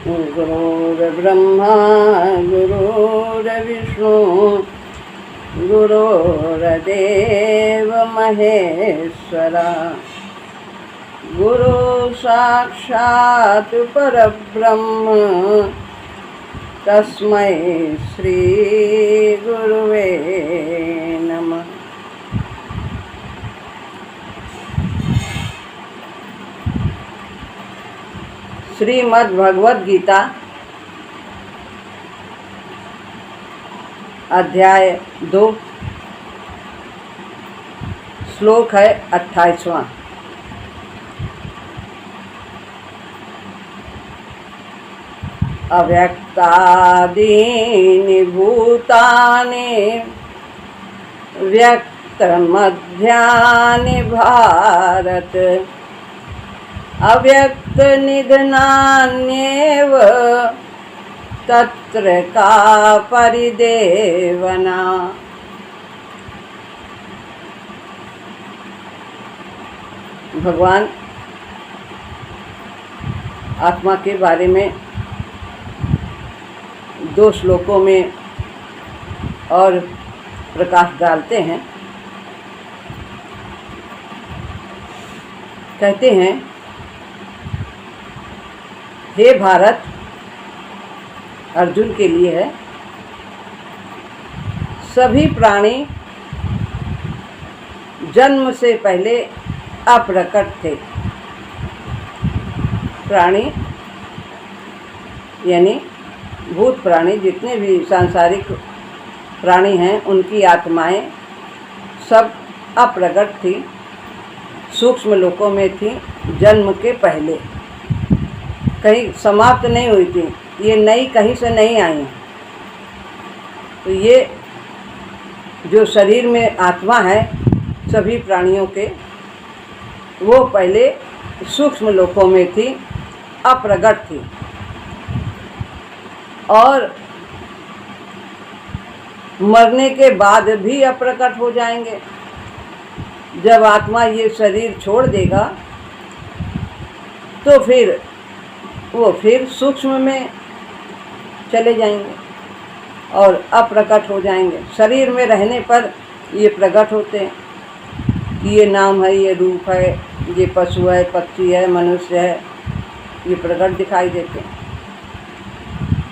गुरुर्ब्रह्मा गुरुर्विष्णु गुरुर्देव महेश्वरा गुरु साक्षात् परब्रह्म तस्मै श्री गुरुवे नमः। श्रीमद् भगवद गीता अध्याय 2 श्लोक है 28वां। अव्यक्तादीनि भूतानि व्यक्तमध्यानि भारत अव्यक्त निधनान्येव तत्र का परिदेवना। भगवान आत्मा के बारे में 2 श्लोकों में और प्रकाश डालते हैं। कहते हैं, हे भारत, अर्जुन के लिए है, सभी प्राणी जन्म से पहले अप्रकट थे। प्राणी यानी भूत प्राणी, जितने भी सांसारिक प्राणी हैं, उनकी आत्माएं सब अप्रकट थी, सूक्ष्म लोकों में थी, जन्म के पहले कहीं समाप्त नहीं हुई थी। ये नई कहीं से नहीं आई। तो ये जो शरीर में आत्मा है सभी प्राणियों के, वो पहले सूक्ष्म लोकों में थी, अप्रकट थी और मरने के बाद भी अप्रकट हो जाएंगे। जब आत्मा ये शरीर छोड़ देगा तो फिर वो फिर सूक्ष्म में चले जाएंगे और अप्रकट हो जाएंगे। शरीर में रहने पर ये प्रकट होते हैं कि ये नाम है, ये रूप है, ये पशु है, पक्षी है, मनुष्य है, ये प्रकट दिखाई देते हैं।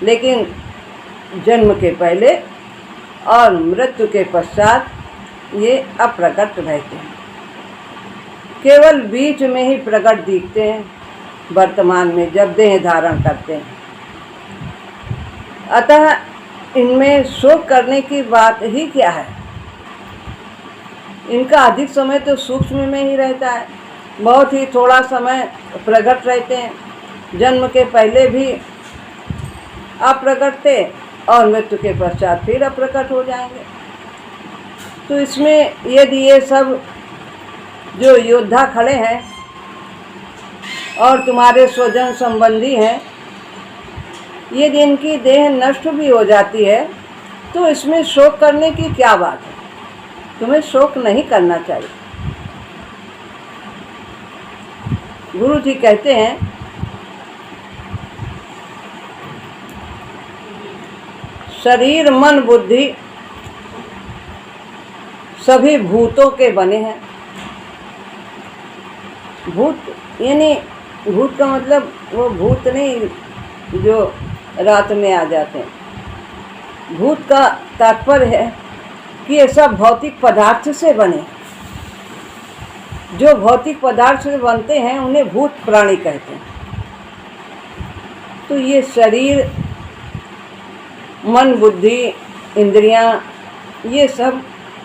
लेकिन जन्म के पहले और मृत्यु के पश्चात ये अप्रकट रहते हैं, केवल बीच में ही प्रकट दिखते हैं वर्तमान में, जब देह धारण करते हैं। अतः इनमें शोक करने की बात ही क्या है। इनका अधिक समय तो सूक्ष्म में ही रहता है, बहुत ही थोड़ा समय प्रकट रहते हैं। जन्म के पहले भी अप्रकट थे और मृत्यु के पश्चात फिर अप्रकट हो जाएंगे। तो इसमें यदि ये सब जो योद्धा खड़े हैं और तुम्हारे स्वजन संबंधी हैं, यदि इनकी देह नष्ट भी हो जाती है तो इसमें शोक करने की क्या बात है। तुम्हें शोक नहीं करना चाहिए। गुरु जी कहते हैं, शरीर मन बुद्धि सभी भूतों के बने हैं। भूत यानी भूत का मतलब वो भूत नहीं जो रात में आ जाते हैं। भूत का तात्पर्य है कि ये सब भौतिक पदार्थ से बने। जो भौतिक पदार्थ से बनते हैं उन्हें भूत प्राणी कहते हैं। तो ये शरीर, मन, बुद्धि, इंद्रियां, ये सब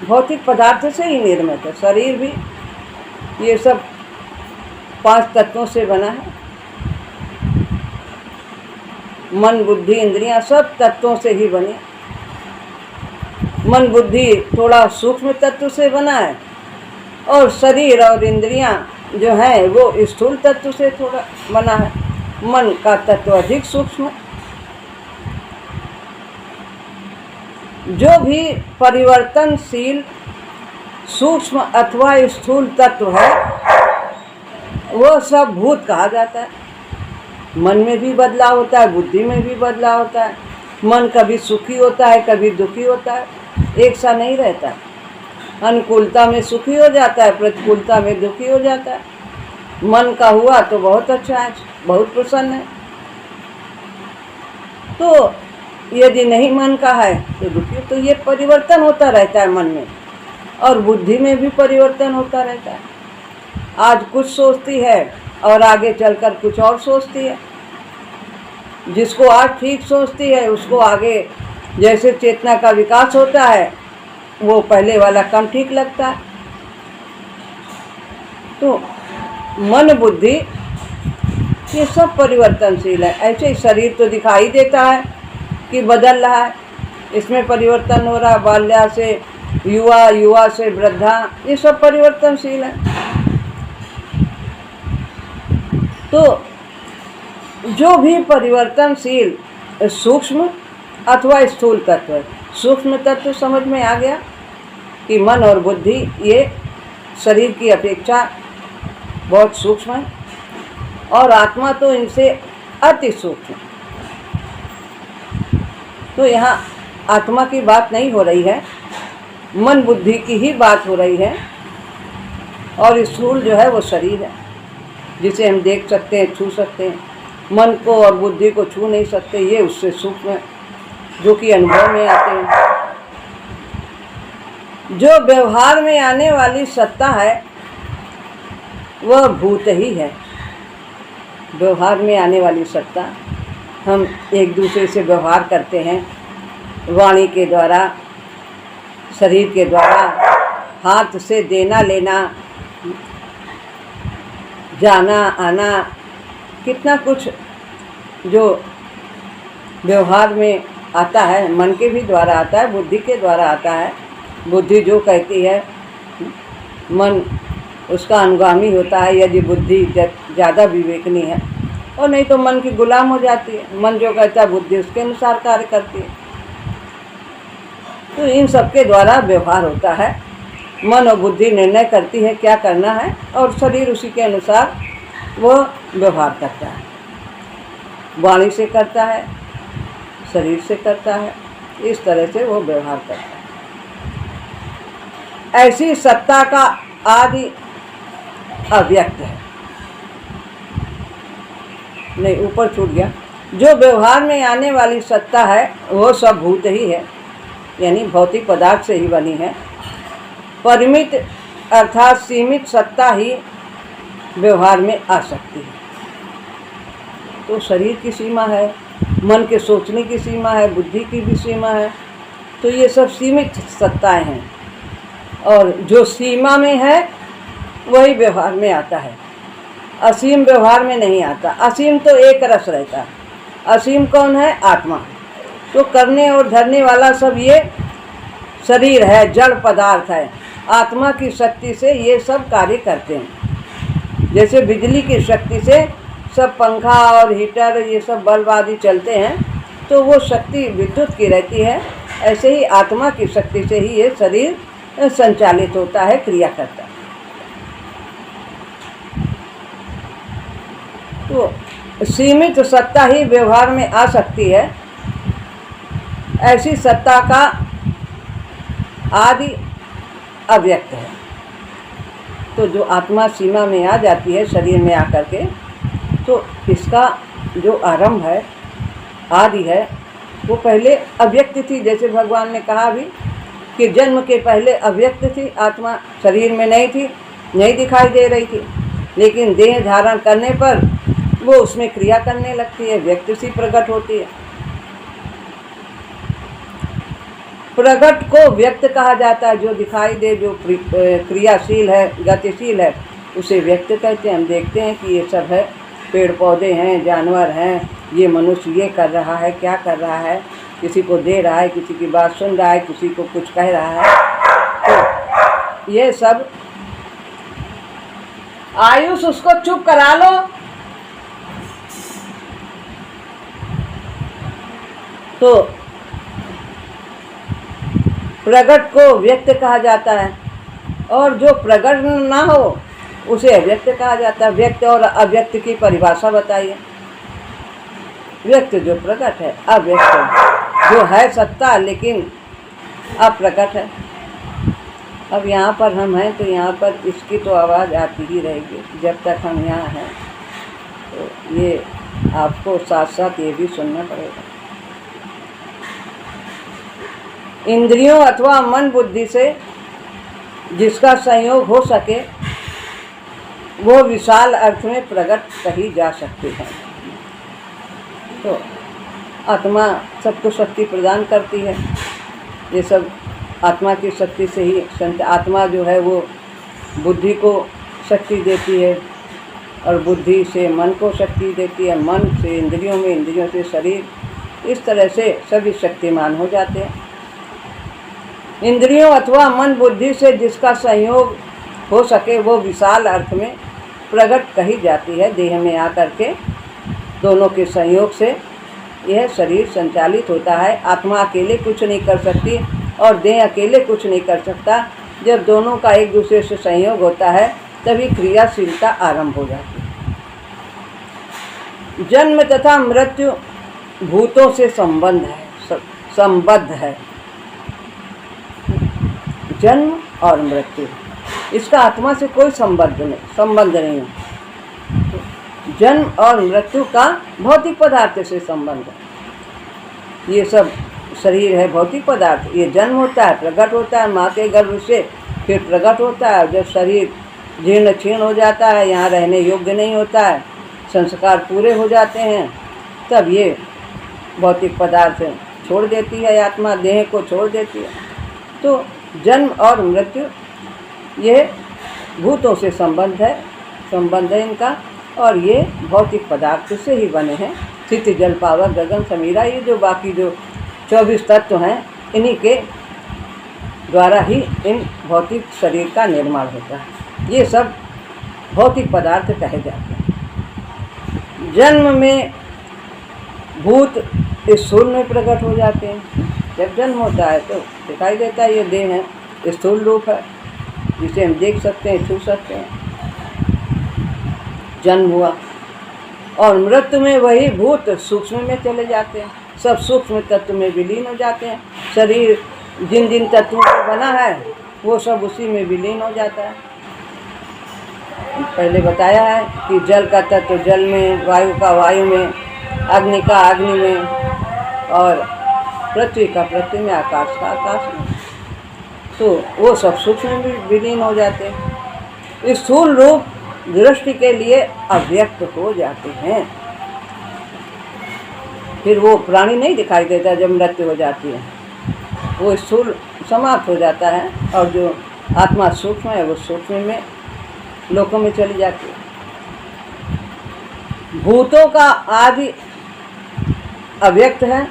भौतिक पदार्थ से ही निर्मित है। शरीर भी ये सब 5 तत्वों से बना है। मन, बुद्धि, इंद्रियां सब तत्वों से ही बने। मन बुद्धि थोड़ा सूक्ष्म तत्व से बना है और शरीर और इंद्रियां जो है वो स्थूल तत्व से थोड़ा बना है। मन का तत्व अधिक सूक्ष्म। जो भी परिवर्तनशील सूक्ष्म अथवा स्थूल तत्व है वो सब भूत कहा जाता है। मन में भी बदलाव होता है, बुद्धि में भी बदलाव होता है। मन कभी सुखी होता है, कभी दुखी होता है, एक सा नहीं रहता। अनुकूलता में सुखी हो जाता है, प्रतिकूलता में दुखी हो जाता है। मन का हुआ तो बहुत अच्छा है, बहुत प्रसन्न है। तो यदि नहीं मन का है तो दुखी। तो ये परिवर्तन होता रहता है मन में, और बुद्धि में भी परिवर्तन होता रहता है। आज कुछ सोचती है और आगे चलकर कुछ और सोचती है। जिसको आज ठीक सोचती है उसको आगे जैसे चेतना का विकास होता है वो पहले वाला कम ठीक लगता है। तो मन बुद्धि ये सब परिवर्तनशील है। ऐसे ही शरीर तो दिखाई देता है कि बदल रहा है, इसमें परिवर्तन हो रहा है। बाल्या से युवा, युवा से वृद्धा, ये सब परिवर्तनशील है। तो जो भी परिवर्तनशील सूक्ष्म अथवा स्थूल तत्व है, सूक्ष्म तत्व समझ में आ गया कि मन और बुद्धि ये शरीर की अपेक्षा बहुत सूक्ष्म है, और आत्मा तो इनसे अति सूक्ष्म। तो यहाँ आत्मा की बात नहीं हो रही है, मन बुद्धि की ही बात हो रही है। और स्थूल जो है वो शरीर है, जिसे हम देख सकते हैं, छू सकते हैं। मन को और बुद्धि को छू नहीं सकते, ये उससे सूक्ष्म है, जो कि अनुभव में आते हैं। जो व्यवहार में आने वाली सत्ता है वह भूत ही है। व्यवहार में आने वाली सत्ता, हम एक दूसरे से व्यवहार करते हैं वाणी के द्वारा, शरीर के द्वारा, हाथ से देना लेना, जाना आना, कितना कुछ जो व्यवहार में आता है, मन के भी द्वारा आता है, बुद्धि के द्वारा आता है। बुद्धि जो कहती है मन उसका अनुगामी होता है, यदि बुद्धि ज़्यादा विवेकनी है, और नहीं तो मन की गुलाम हो जाती है। मन जो कहता है बुद्धि उसके अनुसार कार्य करती है। तो इन सब के द्वारा व्यवहार होता है। मन और बुद्धि निर्णय करती है क्या करना है, और शरीर उसी के अनुसार वो व्यवहार करता है। वाणी से करता है, शरीर से करता है, इस तरह से वो व्यवहार करता है। ऐसी सत्ता का आदि अव्यक्त है। नहीं, ऊपर छूट गया। जो व्यवहार में आने वाली सत्ता है वो सब भूत ही है, यानी भौतिक पदार्थ से ही बनी है। परिमित अर्थात सीमित सत्ता ही व्यवहार में आ सकती है। तो शरीर की सीमा है, मन के सोचने की सीमा है, बुद्धि की भी सीमा है। तो ये सब सीमित सत्ताएं हैं, और जो सीमा में है वही व्यवहार में आता है। असीम व्यवहार में नहीं आता। असीम तो एक रस रहता है। असीम कौन है? आत्मा। तो करने और धरने वाला सब ये शरीर है, जड़ पदार्थ है। आत्मा की शक्ति से ये सब कार्य करते हैं। जैसे बिजली की शक्ति से सब पंखा और हीटर ये सब बल्ब आदि चलते हैं, तो वो शक्ति विद्युत की रहती है। ऐसे ही आत्मा की शक्ति से ही ये शरीर संचालित होता है, क्रिया करता है। तो सीमित सत्ता ही व्यवहार में आ सकती है। ऐसी सत्ता का आदि अव्यक्त है। तो जो आत्मा सीमा में आ जाती है शरीर में आकर के, तो इसका जो आरंभ है, आदि है, वो पहले अव्यक्त थी। जैसे भगवान ने कहा भी कि जन्म के पहले अव्यक्त थी आत्मा, शरीर में नहीं थी, नहीं दिखाई दे रही थी, लेकिन देह धारण करने पर वो उसमें क्रिया करने लगती है, व्यक्त सी प्रकट होती है। प्रकट को व्यक्त कहा जाता है। जो दिखाई दे, जो क्रियाशील है, गतिशील है, उसे व्यक्त कहते हैं। हम देखते हैं कि ये सब है, पेड़ पौधे हैं, जानवर हैं, ये मनुष्य ये कर रहा है, क्या कर रहा है, किसी को दे रहा है, किसी की बात सुन रहा है, किसी को कुछ कह रहा है। तो ये सब आयुष, उसको चुप करा लो। तो प्रकट को व्यक्त कहा जाता है, और जो प्रकट ना हो उसे अव्यक्त कहा जाता है। व्यक्त और अव्यक्त की परिभाषा बताइए। व्यक्त जो प्रकट है, अव्यक्त जो है सत्ता लेकिन अप्रकट है। अब यहाँ पर हम हैं तो यहाँ पर इसकी तो आवाज़ आती ही रहेगी जब तक हम यहाँ हैं, तो ये आपको साथ साथ ये भी सुनना पड़ेगा। इंद्रियों अथवा मन बुद्धि से जिसका संयोग हो सके वो विशाल अर्थ में प्रकट कही जा सकती है। तो आत्मा सबको शक्ति प्रदान करती है, ये सब आत्मा की शक्ति से ही आत्मा जो है वो बुद्धि को शक्ति देती है और बुद्धि से मन को शक्ति देती है, मन से इंद्रियों में, इंद्रियों से शरीर, इस तरह से सभी शक्तिमान हो जाते हैं। इंद्रियों अथवा मन बुद्धि से जिसका संयोग हो सके वो विशाल अर्थ में प्रकट कही जाती है। देह में आकर के दोनों के संयोग से यह शरीर संचालित होता है। आत्मा अकेले कुछ नहीं कर सकती और देह अकेले कुछ नहीं कर सकता। जब दोनों का एक दूसरे से संयोग होता है तभी क्रियाशीलता आरंभ हो जाती है। जन्म तथा मृत्यु भूतों से संबद्ध है। जन्म और मृत्यु, इसका आत्मा से कोई संबंध नहीं है। जन्म और मृत्यु का भौतिक पदार्थ से संबंध है। ये सब शरीर है भौतिक पदार्थ, ये जन्म होता है, प्रकट होता है माँ के गर्भ से, फिर प्रकट होता है। जब शरीर जीर्ण क्षीण हो जाता है, यहाँ रहने योग्य नहीं होता है, संस्कार पूरे हो जाते हैं, तब ये भौतिक पदार्थ छोड़ देती है, आत्मा देह को छोड़ देती है। तो जन्म और मृत्यु ये भूतों से संबंध है इनका, और ये भौतिक पदार्थ से ही बने हैं। स्थिति, जल, पावक, गगन, समीरा, ये जो बाकी जो 24 तत्व हैं, इन्हीं के द्वारा ही इन भौतिक शरीर का निर्माण होता है। ये सब भौतिक पदार्थ कहे जाते हैं। जन्म में भूत इस स्थूल में प्रकट हो जाते हैं। जब जन्म होता है तो दिखाई देता है ये देह है, स्थूल रूप है जिसे हम देख सकते हैं, छू सकते हैं। जन्म हुआ और मृत्यु में वही भूत सूक्ष्म में चले जाते हैं, सब सूक्ष्म तत्व में विलीन हो जाते हैं। शरीर जिन जिन तत्वों से बना है वो सब उसी में विलीन हो जाता है। पहले बताया है कि जल का तत्व जल में, वायु का वायु में, अग्नि का अग्नि में, और पृथ्वी का पृथ्वी में, आकाश का आकाश में, तो वो सब सूक्ष्म में विलीन हो जाते हैं। स्थूल रूप दृष्टि के लिए अव्यक्त हो जाते हैं। फिर वो प्राणी नहीं दिखाई देता जब मृत्यु हो जाती है, वो स्थूल समाप्त हो जाता है और जो आत्मा सूक्ष्म है वो सूक्ष्म में लोकों में चली जाती है। भूतों का आदि अव्यक्त है।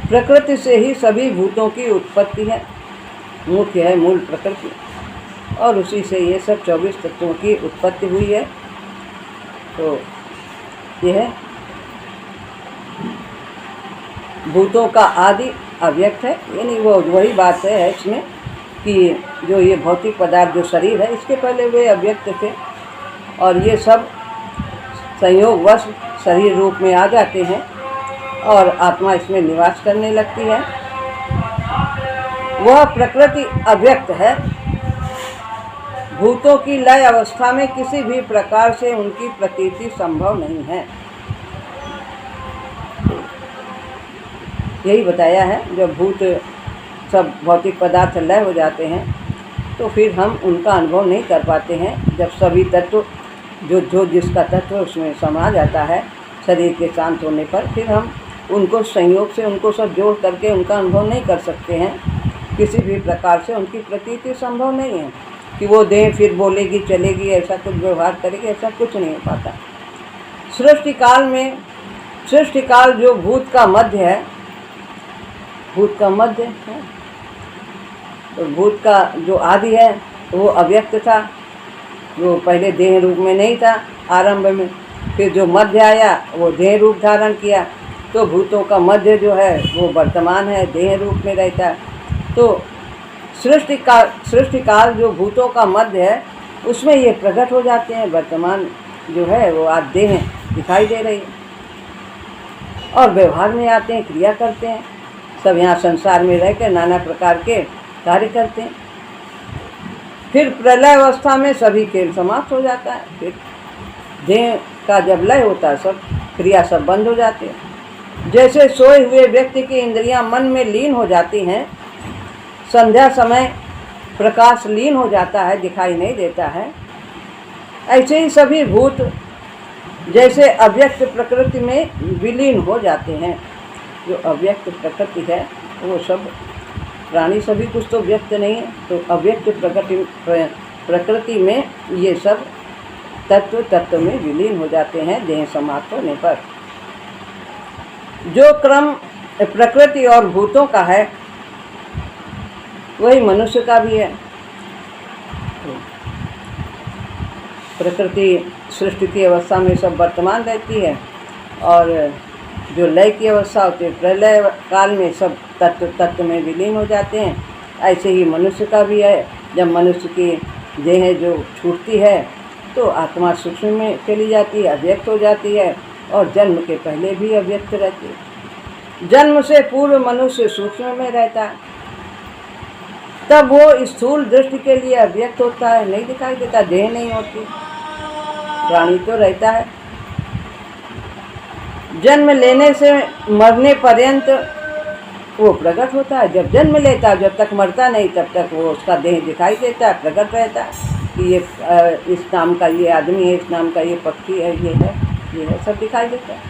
प्रकृति से ही सभी भूतों की उत्पत्ति है, मुख्य है मूल प्रकृति, और उसी से ये सब 24 तत्वों की उत्पत्ति हुई है। तो यह भूतों का आदि अव्यक्त है, यानी वो वही बात है इसमें कि जो ये भौतिक पदार्थ जो शरीर है इसके पहले वे अव्यक्त थे और ये सब संयोगवश शरीर रूप में आ जाते हैं और आत्मा इसमें निवास करने लगती है। वह प्रकृति अव्यक्त है। भूतों की लय अवस्था में किसी भी प्रकार से उनकी प्रतीति संभव नहीं है। यही बताया है, जब भूत सब भौतिक पदार्थ लय हो जाते हैं तो फिर हम उनका अनुभव नहीं कर पाते हैं। जब सभी तत्व जो जिसका तत्व उसमें समा जाता है शरीर के शांत होने पर, फिर हम उनको संयोग से उनको सब जोड़ करके उनका अनुभव नहीं कर सकते हैं। किसी भी प्रकार से उनकी प्रतीति संभव नहीं है कि वो देह फिर बोलेगी, चलेगी, ऐसा कुछ व्यवहार करेगी, ऐसा कुछ नहीं हो पाता। सृष्टि काल जो भूत का मध्य है, भूत का मध्य है, तो भूत का जो आदि है वो अव्यक्त था, वो पहले देह रूप में नहीं था आरंभ में, फिर जो मध्य आया वो देह रूप धारण किया, तो भूतों का मध्य जो है वो वर्तमान है, देह रूप में रहता है। तो सृष्टि काल जो भूतों का मध्य है उसमें ये प्रकट हो जाते हैं। वर्तमान जो है वो आज देह दिखाई दे रही है। और व्यवहार में आते हैं, क्रिया करते हैं। सब यहाँ संसार में रहकर नाना प्रकार के कार्य करते हैं। फिर प्रलय अवस्था में सभी खेल समाप्त हो जाता है। फिर देह का जब लय होता है, सब क्रिया सब बंद हो जाती है। जैसे सोए हुए व्यक्ति की इंद्रियां मन में लीन हो जाती हैं, संध्या समय प्रकाश लीन हो जाता है, दिखाई नहीं देता है, ऐसे ही सभी भूत जैसे अव्यक्त प्रकृति में विलीन हो जाते हैं। जो अव्यक्त प्रकृति है वो सब प्राणी सभी कुछ तो व्यक्त नहीं है, तो अव्यक्त प्रकृति में ये सब तत्व में विलीन हो जाते हैं देह समाप्त होने पर। जो क्रम प्रकृति और भूतों का है वही मनुष्य का भी है। प्रकृति सृष्टि की अवस्था में सब वर्तमान रहती है और जो लय की अवस्था होती है प्रलय काल में सब तत्व में विलीन हो जाते हैं। ऐसे ही मनुष्य का भी है। जब मनुष्य की देह जो छूटती है तो आत्मा सूक्ष्म में चली जाती है, अव्यक्त हो जाती है और जन्म के पहले भी अव्यक्त रहती है। जन्म से पूर्व मनुष्य सूक्ष्म में रहता है, तब वो स्थूल दृष्टि के लिए अव्यक्त होता है, नहीं दिखाई देता, देह नहीं होती, प्राणी तो रहता है। जन्म लेने से मरने पर्यंत वो प्रकट होता है। जब जन्म लेता है, जब तक मरता नहीं तब तक वो उसका देह दिखाई देता है, प्रकट रहता है कि ये इस नाम का ये आदमी है, इस नाम का ये पक्षी है, ये है, सब दिखाई देता है।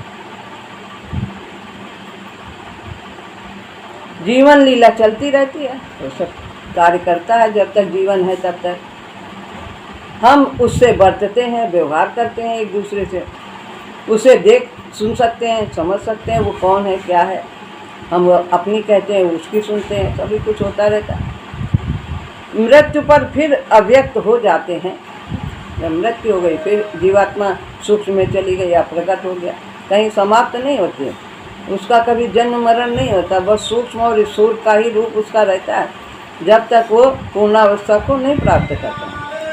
जीवन लीला चलती रहती है, वो सब कार्य करता है जब तक जीवन है तब तक। हम उससे बरतते हैं, व्यवहार करते हैं एक दूसरे से, उसे देख सुन सकते हैं, समझ सकते हैं वो कौन है, क्या है। हम अपनी कहते हैं, उसकी सुनते हैं, सभी कुछ होता रहता है। मृत्यु पर फिर अव्यक्त हो जाते हैं। जब मृत्यु हो गई फिर जीवात्मा सूक्ष्म में चली गई या प्रकट हो गया, कहीं समाप्त नहीं होती, उसका कभी जन्म मरण नहीं होता, बस सूक्ष्म और स्थूल का ही रूप उसका रहता है जब तक वो पूर्णावस्था को नहीं प्राप्त करता,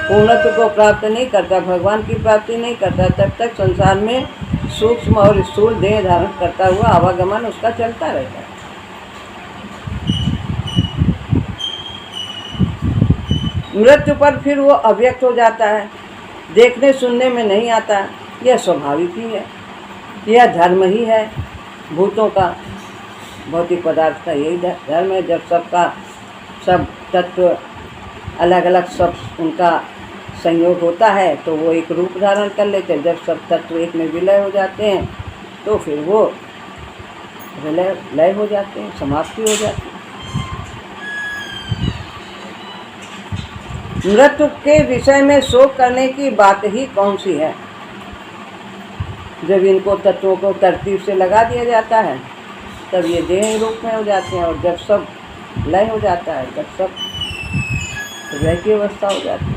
पूर्णत्व को प्राप्त नहीं करता, भगवान की प्राप्ति नहीं करता, तब तक संसार में सूक्ष्म और स्थूल देह धारण करता हुआ आवागमन उसका चलता रहता है। मृत्यु पर फिर वो अव्यक्त हो जाता है, देखने सुनने में नहीं आता। यह स्वाभाविक ही है, यह धर्म ही है भूतों का, भौतिक पदार्थ का यही धर्म है। जब सबका सब तत्व अलग अलग सब उनका संयोग होता है तो वो एक रूप धारण कर लेते हैं। जब सब तत्व एक में विलय हो जाते हैं तो फिर वो लय हो जाते हैं, समाप्ति हो जाती है। मृत्यु के विषय में शोक करने की बात ही कौन सी है। जब इनको तत्वों को तरतीब से लगा दिया जाता है तब ये देह रूप में हो जाते हैं, और जब सब लय हो जाता है तब सब लय की अवस्था हो जाती है।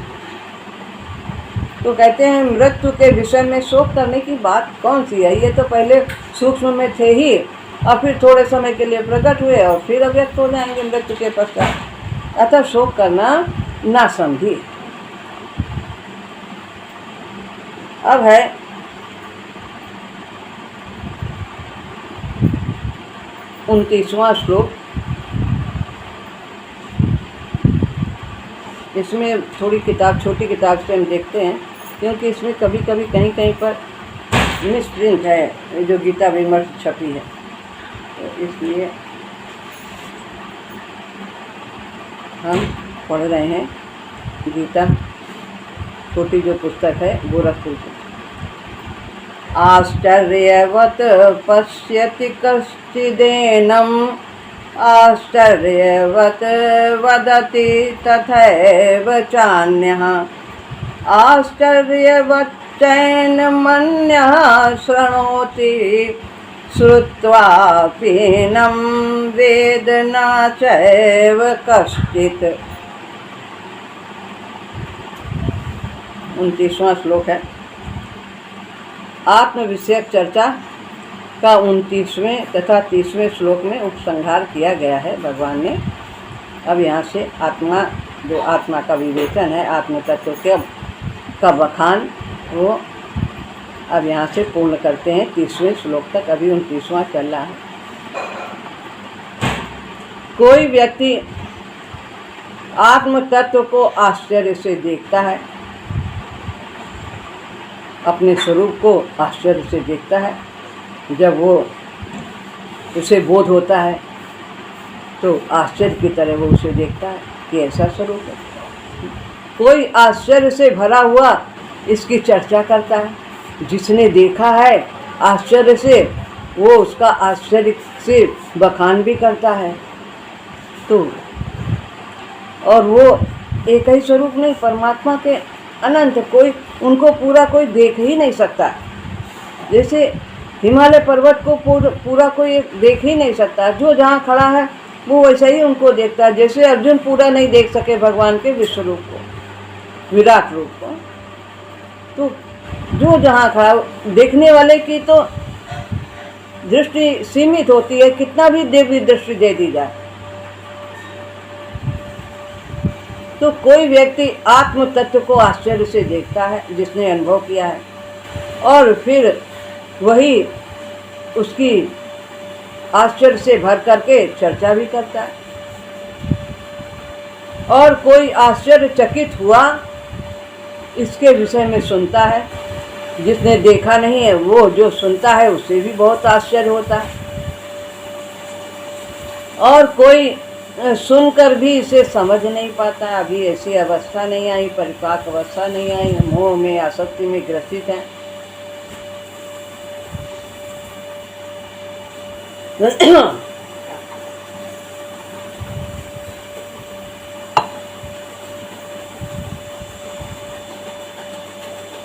तो कहते हैं मृत्यु के विषय में शोक करने की बात कौन सी है। ये तो पहले सूक्ष्म में थे ही और फिर थोड़े समय के लिए प्रकट हुए और फिर अव्यक्त हो जाएंगे मृत्यु के पश्चात। अतः शोक करना ना समझी। अब है 29वां श्लोक। इसमें थोड़ी किताब, छोटी किताब से हम देखते हैं, क्योंकि इसमें कभी कभी कहीं कहीं पर मिसप्रिंट है जो गीता विमर्श छपी है, तो इसलिए हम पढ़ रहे हैं गीता छोटी जो पुस्तक है गोरखपुर की। आश्चर्यवत् पश्यति कश्चिदेनम् आश्चर्यवत् वदति तथैव चान्यः आश्चर्यवच्चैनमन्यः शृणोति श्रुत्वापि नैनं वेद न चैव कश्चित्। 29वां श्लोक है। आत्म विषयक चर्चा का 29वें तथा 30वें श्लोक में उपसंहार किया गया है भगवान ने। अब यहाँ से आत्मा, जो आत्मा का विवेचन है, आत्म तत्व का बखान वो अब यहाँ से पूर्ण करते हैं 30वें श्लोक तक, अभी 29वां चल रहा है। कोई व्यक्ति आत्म तत्व को आश्चर्य से देखता है, अपने स्वरूप को आश्चर्य से देखता है। जब वो उसे बोध होता है तो आश्चर्य की तरह वो उसे देखता है कि ऐसा स्वरूप है। कोई आश्चर्य से भरा हुआ इसकी चर्चा करता है, जिसने देखा है आश्चर्य से वो उसका आश्चर्य से बखान भी करता है। तो और वो एक ही स्वरूप नहीं, परमात्मा के अनंत, कोई उनको पूरा कोई देख ही नहीं सकता। जैसे हिमालय पर्वत को पूरा कोई देख ही नहीं सकता, जो जहाँ खड़ा है वो वैसे ही उनको देखता है। जैसे अर्जुन पूरा नहीं देख सके भगवान के विश्व रूप को, विराट रूप को, तो जो जहाँ खड़ा, देखने वाले की तो दृष्टि सीमित होती है, कितना भी देवी दृष्टि दे दी जाए। तो कोई व्यक्ति आत्म तत्व को आश्चर्य से देखता है, जिसने अनुभव किया है, और फिर वही उसकी आश्चर्य से भर करके चर्चा भी करता है। और कोई आश्चर्यचकित हुआ इसके विषय में सुनता है, जिसने देखा नहीं है वो जो सुनता है उससे भी बहुत आश्चर्य होता है। और कोई सुनकर भी इसे समझ नहीं पाता, अभी ऐसी अवस्था नहीं आई, परिपाक अवस्था नहीं आई, मोह में आसक्ति में ग्रसित है।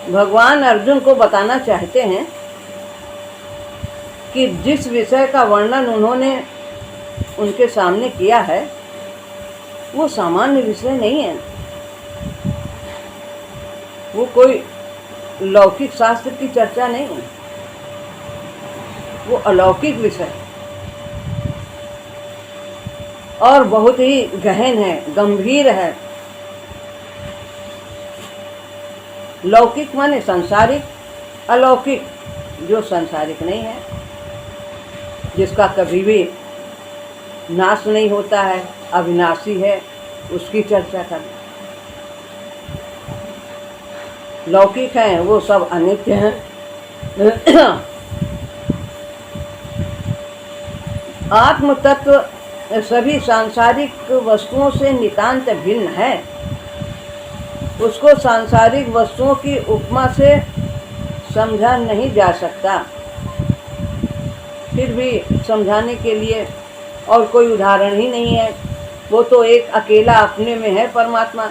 भगवान अर्जुन को बताना चाहते हैं कि जिस विषय का वर्णन उन्होंने उनके सामने किया है वो सामान्य विषय नहीं है, वो कोई लौकिक शास्त्र की चर्चा नहीं है, वो अलौकिक विषय और बहुत ही गहन है, गंभीर है। लौकिक माने संसारिक, अलौकिक जो संसारिक नहीं है, जिसका कभी भी नाश नहीं होता है, अविनाशी है, उसकी चर्चा करना। लौकिक हैं वो सब अनित्य हैं। आत्म तत्व सभी सांसारिक वस्तुओं से नितांत भिन्न है। उसको सांसारिक वस्तुओं की उपमा से समझा नहीं जा सकता। फिर भी समझाने के लिए और कोई उदाहरण ही नहीं है। वो तो एक अकेला अपने में है परमात्मा,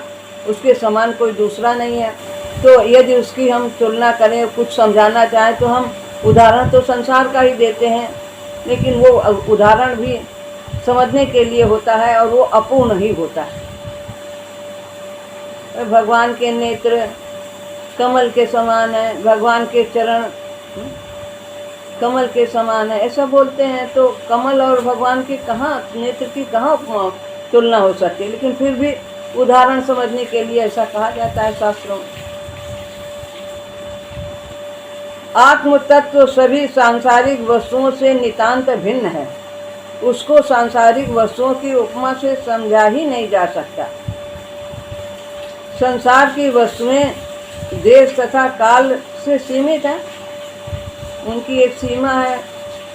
उसके समान कोई दूसरा नहीं है। तो यदि उसकी हम तुलना करें, कुछ समझाना चाहें तो हम उदाहरण तो संसार का ही देते हैं, लेकिन वो उदाहरण भी समझने के लिए होता है और वो अपूर्ण ही होता है। भगवान के नेत्र कमल के समान है, भगवान के चरण कमल के समान है, ऐसा बोलते हैं। तो कमल और भगवान की कहाँ, नेत्र की कहाँ तुलना हो सकती है? लेकिन फिर भी उदाहरण समझने के लिए ऐसा कहा जाता है शास्त्रों में। आत्म तत्व सभी सांसारिक वस्तुओं से नितांत भिन्न है। उसको सांसारिक वस्तुओं की उपमा से समझा ही नहीं जा सकता। संसार की वस्तुएं देश तथा काल से सीमित हैं, उनकी एक सीमा है,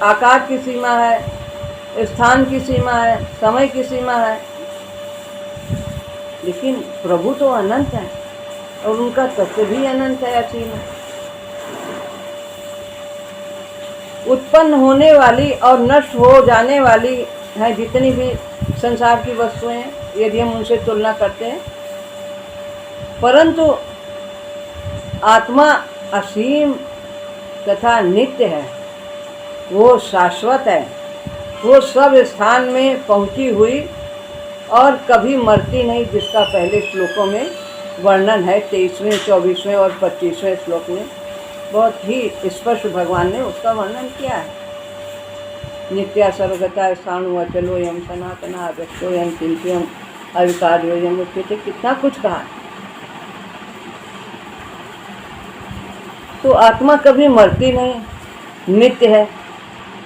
आकार की सीमा है, स्थान की सीमा है, समय की सीमा है। लेकिन प्रभु तो अनंत है और उनका तत्व भी अनंत है, असीम है। उत्पन्न होने वाली और नष्ट हो जाने वाली है जितनी भी संसार की वस्तुएं, यदि हम उनसे तुलना करते हैं, परंतु आत्मा असीम तथा नित्य है, वो शाश्वत है, वो सब स्थान में पहुंची हुई और कभी मरती नहीं, जिसका पहले श्लोकों में वर्णन है। 23वें, 24वें और 25वें श्लोक में बहुत ही स्पष्ट भगवान ने उसका वर्णन किया है। नित्या सर्वगता स्थाणु अचलो यम सनातना अव्यक्तो यम चिंत्यम अविकार्यो यम उच्यते, कितना कुछ कहा। तो आत्मा कभी मरती नहीं, नित्य है,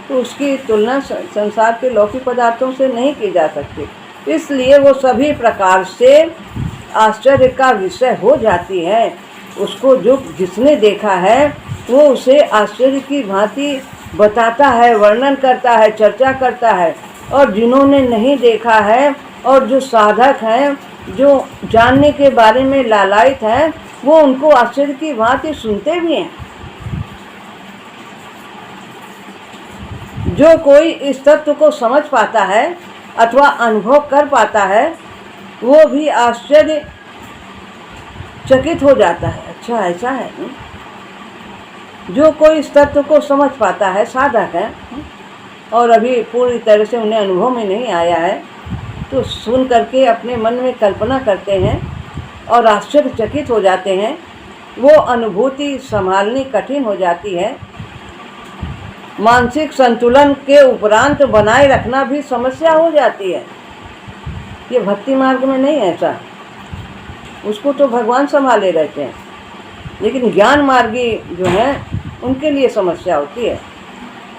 तो उसकी तुलना संसार के लौकिक पदार्थों से नहीं की जा सकती। इसलिए वो सभी प्रकार से आश्चर्य का विषय हो जाती है। उसको जो जिसने देखा है वो उसे आश्चर्य की भांति बताता है, वर्णन करता है, चर्चा करता है। और जिन्होंने नहीं देखा है और जो साधक हैं, जो जानने के बारे में लालायित हैं, वो उनको आश्चर्य की भांति सुनते भी हैं। जो कोई इस तत्व को समझ पाता है अथवा अनुभव कर पाता है, वो भी आश्चर्य चकित हो जाता है। अच्छा, ऐसा है। जो कोई इस तत्व को समझ पाता है, साधक है, और अभी पूरी तरह से उन्हें अनुभव में नहीं आया है, तो सुन करके अपने मन में कल्पना करते हैं और आश्चर्यचकित हो जाते हैं। वो अनुभूति संभालनी कठिन हो जाती है। मानसिक संतुलन के उपरांत बनाए रखना भी समस्या हो जाती है। ये भक्ति मार्ग में नहीं है ऐसा, उसको तो भगवान संभाले रहते हैं, लेकिन ज्ञान मार्गी जो हैं उनके लिए समस्या होती है।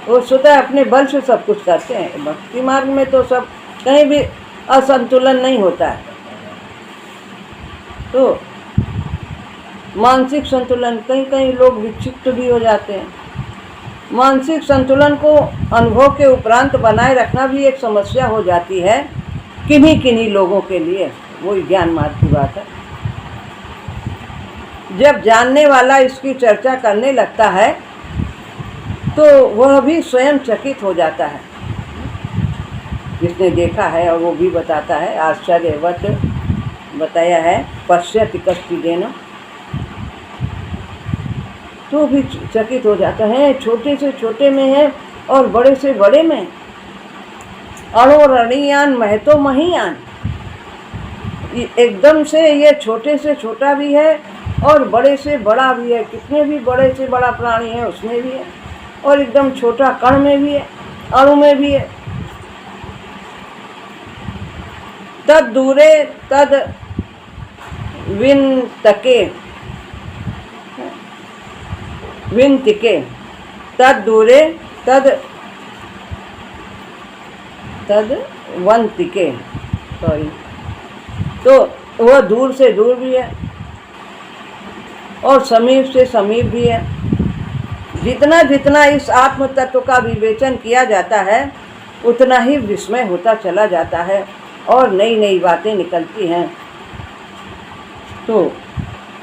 वो स्वतः अपने बल से सब कुछ करते हैं। भक्ति मार्ग में तो सब कहीं भी असंतुलन नहीं होता है। तो मानसिक संतुलन, कहीं कहीं लोग विक्षिप्त भी हो जाते हैं। मानसिक संतुलन को अनुभव के उपरांत बनाए रखना भी एक समस्या हो जाती है किन्हीं किन्हीं लोगों के लिए। वही ज्ञान मार्ग की बात है। जब जानने वाला इसकी चर्चा करने लगता है तो वह भी स्वयं चकित हो जाता है, जिसने देखा है, और वो भी बताता है। आश्चर्यवत बताया है, पश्यति कश्चिदेन, तो भी चकित हो जाता है। छोटे से छोटे में है और बड़े से बड़े में। अणो रणीयान महतो महीयान, एकदम से ये छोटे से छोटा भी है और बड़े से बड़ा भी है। कितने भी बड़े से बड़ा प्राणी है उसमें भी है, और एकदम छोटा कण में भी है, अणु में भी है। तद दूरे तद विन्तके, विन्तिके, तद दूरे तद वंतिके, सॉरी, तो वह दूर से दूर भी है और समीप से समीप भी है। जितना जितना इस आत्म तत्व का विवेचन किया जाता है उतना ही विस्मय होता चला जाता है और नई नई बातें निकलती हैं। तो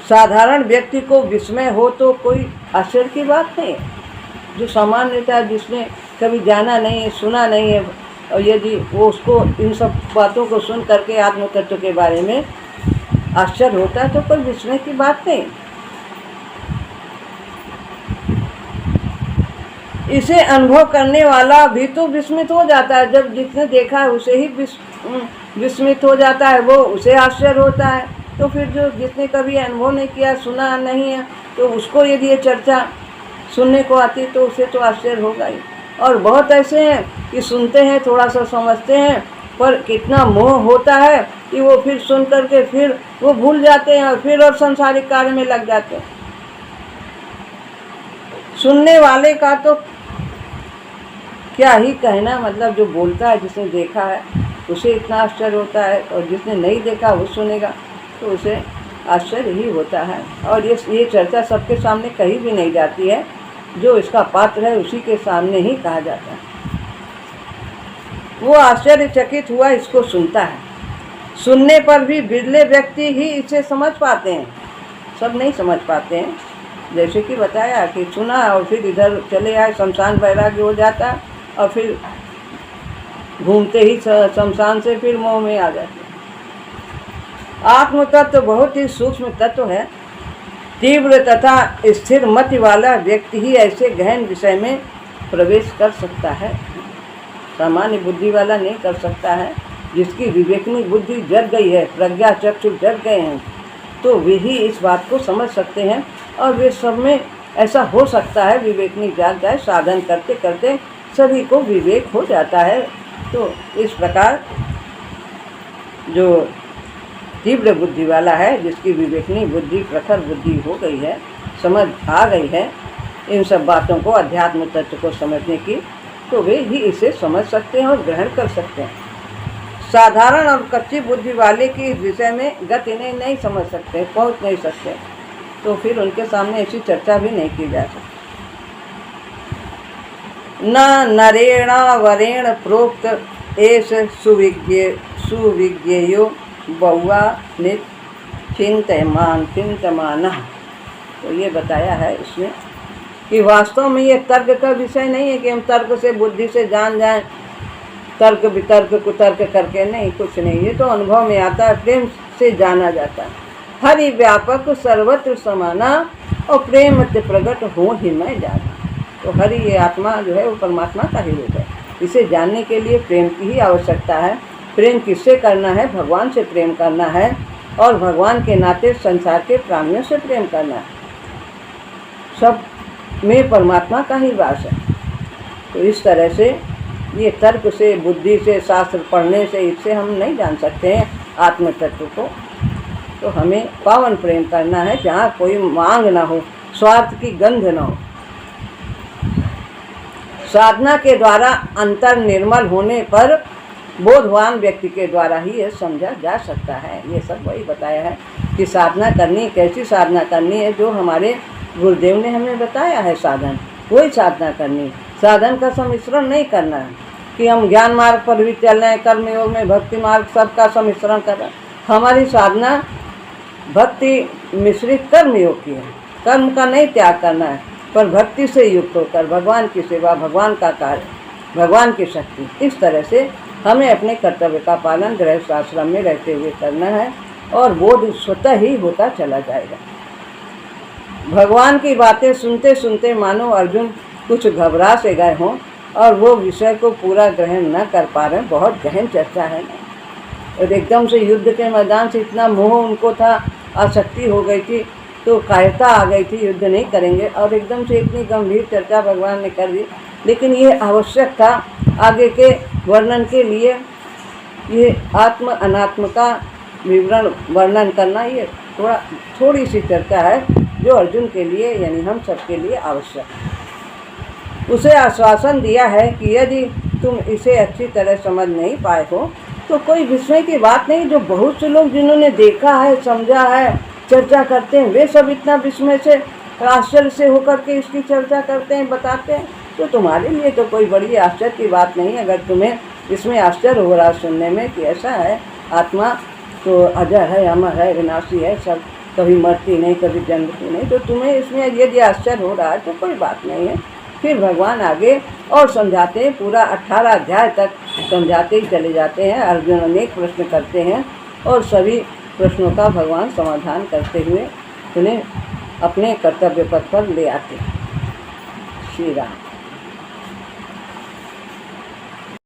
साधारण व्यक्ति को विस्मय हो तो कोई आश्चर्य की बात नहीं है। जो सामान्यतः जिसने कभी जाना नहीं है, सुना नहीं है, और यदि वो उसको इन सब बातों को सुन करके आत्म तत्व के बारे में आश्चर्य होता है तो कोई विस्मय की बात नहीं। इसे अनुभव करने वाला भी तो विस्मित हो जाता है। जब जिसने देखा है उसे ही विस्मित हो जाता है, वो उसे आश्चर्य होता है। तो फिर जो जिसने कभी अनुभव नहीं किया, सुना नहीं है, तो उसको यदि ये चर्चा सुनने को आती तो उसे तो आश्चर्य होगा ही। और बहुत ऐसे हैं कि सुनते हैं, थोड़ा सा समझते हैं, पर कितना मोह होता है कि वो फिर सुन करके फिर वो भूल जाते हैं और फिर और संसारिक कार्य में लग जाते हैं। सुनने वाले का तो क्या ही कहना, मतलब जो बोलता है, जिसने देखा है उसे इतना आश्चर्य होता है, और जिसने नहीं देखा वो सुनेगा तो उसे आश्चर्य ही होता है। और ये चर्चा सबके सामने कही भी नहीं जाती है। जो इसका पात्र है उसी के सामने ही कहा जाता है। वो आश्चर्यचकित हुआ इसको सुनता है। सुनने पर भी बिरले व्यक्ति ही इसे समझ पाते हैं, सब नहीं समझ पाते हैं। जैसे कि बताया कि सुना और फिर इधर चले आए, शमशान वैराग्य हो जाता, और फिर घूमते ही शमशान से फिर मोह में आ जाते। आत्म तत्व बहुत ही सूक्ष्म तत्व है। तीव्र तथा स्थिर मति वाला व्यक्ति ही ऐसे गहन विषय में प्रवेश कर सकता है। सामान्य बुद्धि वाला नहीं कर सकता है। जिसकी विवेकनी बुद्धि जग गई है, प्रज्ञा चक्षु जग गए हैं, तो वे ही इस बात को समझ सकते हैं। और वे सब में ऐसा हो सकता है, विवेकनी जाग जाए, साधन करते करते सभी को विवेक हो जाता है। तो इस प्रकार जो तीव्र बुद्धि वाला है, जिसकी विवेकनी बुद्धि प्रखर बुद्धि हो गई है, समझ आ गई है इन सब बातों को, अध्यात्म तत्व को समझने की, तो वे ही इसे समझ सकते हैं और ग्रहण कर सकते हैं। साधारण और कच्ची बुद्धि वाले की इस विषय में गति नहीं समझ सकते, पहुंच नहीं सकते, तो फिर उनके सामने ऐसी चर्चा भी नहीं की जा सकती। न नरेण वरेण प्रोक्त एष सुविज्ञेयो बहुआ नित चिंतमान। तो ये बताया है इसमें कि वास्तव में ये तर्क का विषय नहीं है कि हम तर्क से, बुद्धि से जान जाएं, तर्क वितर्क कुतर्क करके नहीं, कुछ नहीं। ये तो अनुभव में आता है, प्रेम से जाना जाता है। हरि व्यापक सर्वत्र समाना और प्रेम मत प्रकट हो ही मैं जाना। तो हरि ये आत्मा जो है वो परमात्मा का ही रूप है। इसे जानने के लिए प्रेम की ही आवश्यकता है। प्रेम किससे करना है? भगवान से प्रेम करना है, और भगवान के नाते संसार के प्राणियों से प्रेम करना है। सब में परमात्मा का ही वास है। तो इस तरह से ये तर्क से, बुद्धि से, शास्त्र पढ़ने से, इससे हम नहीं जान सकते हैं आत्म तत्व को। तो हमें पावन प्रेम करना है, जहाँ कोई मांग ना हो, स्वार्थ की गंध ना हो। साधना के द्वारा अंतर निर्मल होने पर बोधवान व्यक्ति के द्वारा ही यह समझा जा सकता है। ये सब वही बताया है कि साधना करनी, कैसी साधना करनी है, जो हमारे गुरुदेव ने हमें बताया है। साधन वही साधना करनी, साधन का सम्मिश्रण नहीं करना है कि हम ज्ञान मार्ग पर भी चल रहे हैं, कर्म योग में भक्ति मार्ग, सबका सम्मिश्रण कर रहे हैं। हमारी साधना भक्ति मिश्रित कर्म योग की है। कर्म का नहीं त्याग करना है, पर भक्ति से युक्त होकर भगवान की सेवा, भगवान का कार्य, भगवान की शक्ति, इस तरह से हमें अपने कर्तव्य का पालन गृहस्थ आश्रम में रहते हुए करना है, और बोध स्वतः ही होता चला जाएगा। भगवान की बातें सुनते सुनते मानो अर्जुन कुछ घबरा से गए हों और वो विषय को पूरा ग्रहण न कर पा रहे। बहुत गहन चर्चा है ना, और एकदम से युद्ध के मैदान से इतना मोह उनको था, आसक्ति हो गई थी, तो कायरता आ गई थी, युद्ध नहीं करेंगे, और एकदम से इतनी गंभीर चर्चा भगवान ने कर दी। लेकिन ये आवश्यक था आगे के वर्णन के लिए। ये आत्म अनात्म का विवरण वर्णन करना, ये थोड़ी सी चर्चा है जो अर्जुन के लिए, यानी हम सब के लिए आवश्यक है। उसे आश्वासन दिया है कि यदि तुम इसे अच्छी तरह समझ नहीं पाए हो तो कोई विस्मय की बात नहीं। जो बहुत से लोग जिन्होंने देखा है, समझा है, चर्चा करते हैं, वे सब इतना विस्मय से, आश्चर्य से होकर के इसकी चर्चा करते हैं, बताते हैं। तो तुम्हारे लिए तो कोई बड़ी आश्चर्य की बात नहीं। अगर तुम्हें इसमें आश्चर्य हो रहा सुनने में कि ऐसा है, आत्मा तो अजर है, अमर है, विनाशी है, सब कभी मरती नहीं, कभी जन्मती नहीं, तो तुम्हें इसमें यदि आश्चर्य हो रहा है तो कोई बात नहीं है। फिर भगवान आगे और समझाते हैं, पूरा 18 अध्याय तक समझाते ही चले जाते हैं। अर्जुन अनेक प्रश्न करते हैं और सभी प्रश्नों का भगवान समाधान करते हुए उन्हें अपने कर्तव्य पथ पर ले आते हैं। श्री राम।